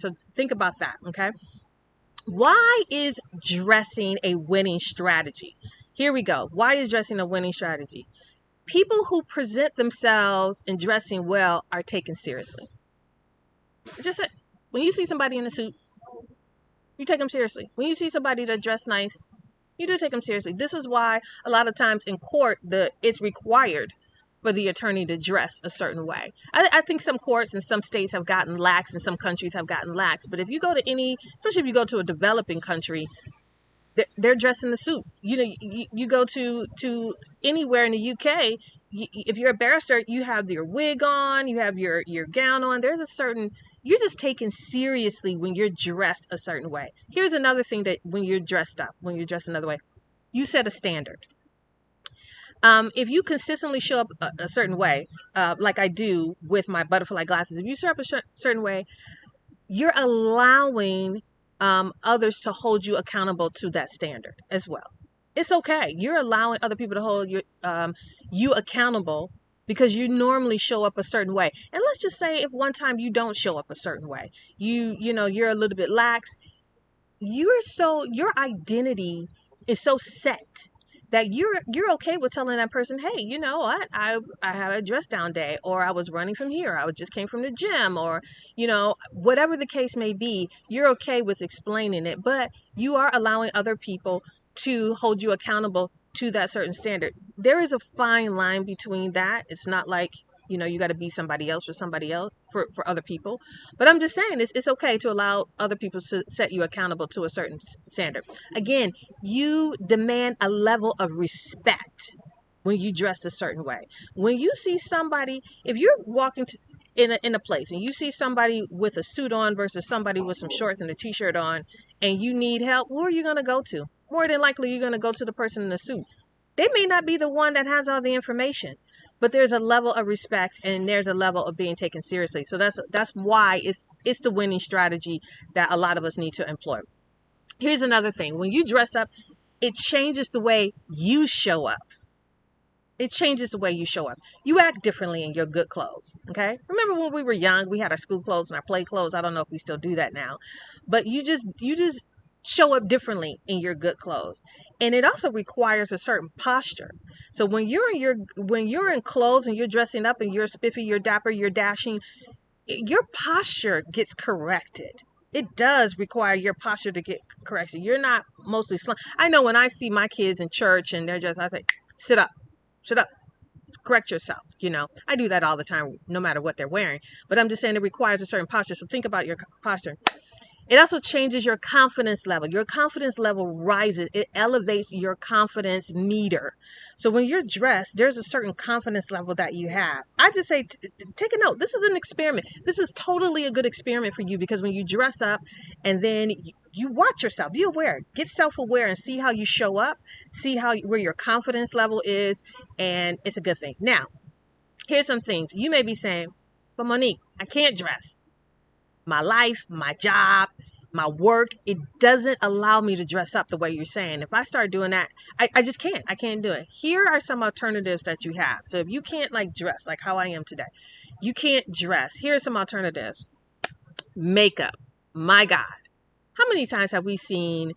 So think about that, okay? Why is dressing a winning strategy? Here we go. Why is dressing a winning strategy? People who present themselves in dressing well are taken seriously. Just when you see somebody in a suit, you take them seriously. When you see somebody that dress nice, you do take them seriously. This is why a lot of times in court, it's required for the attorney to dress a certain way. I think some courts in some states have gotten lax and some countries have gotten lax. But if you go to especially if you go to a developing country, they're dressed in the suit. You know, you go to anywhere in the UK, if you're a barrister, you have your wig on, you have your gown on. There's a certain, you're just taken seriously when you're dressed a certain way. Here's another thing that when you're dressed up, when you're dressed another way, you set a standard. If you consistently show up a certain way, like I do with my butterfly glasses, if you show up a certain way, you're allowing others to hold you accountable to that standard as well. It's okay. You're allowing other people to hold you accountable because you normally show up a certain way. And let's just say if one time you don't show up a certain way, you're a little bit lax. Your identity is so set that you're okay with telling that person, hey, you know what, I have a dress down day, or I was running from here, I just came from the gym, or whatever the case may be, you're okay with explaining it, but you are allowing other people to hold you accountable to that certain standard. There is a fine line between that. It's not like you got to be somebody else for somebody else, for other people. But I'm just saying it's okay to allow other people to set you accountable to a certain standard. Again, you demand a level of respect when you dress a certain way. When you see somebody, if you're walking in a place and you see somebody with a suit on versus somebody with some shorts and a t-shirt on, and you need help, who are you going to go to? More than likely, you're going to go to the person in the suit. They may not be the one that has all the information, but there's a level of respect and there's a level of being taken seriously. So that's why it's the winning strategy that a lot of us need to employ. Here's another thing. When you dress up, it changes the way you show up. It changes the way you show up. You act differently in your good clothes. Okay. Remember when we were young, we had our school clothes and our play clothes. I don't know if we still do that now, but you just show up differently in your good clothes. And it also requires a certain posture. So when you're in clothes and you're dressing up and you're spiffy, you're dapper, you're dashing, your posture gets corrected. It does require your posture to get corrected. You're not mostly I know when I see my kids in church and I say, sit up, correct yourself. I do that all the time, no matter what they're wearing. But I'm just saying it requires a certain posture. So think about your posture. It also changes your confidence level. Your confidence level rises. It elevates your confidence meter. So when you're dressed, there's a certain confidence level that you have. I just say, take a note. This is an experiment. This is totally a good experiment for you, because when you dress up and then you watch yourself, be aware, get self-aware and see how you show up, see where your confidence level is, and it's a good thing. Now, here's some things. You may be saying, but Monique, I can't dress. My life, my job, my work, it doesn't allow me to dress up the way you're saying. If I start doing that, I just can't. I can't do it. Here are some alternatives that you have. So if you can't dress like how I am today, you can't dress. Here are some alternatives. Makeup. My God. How many times have we seen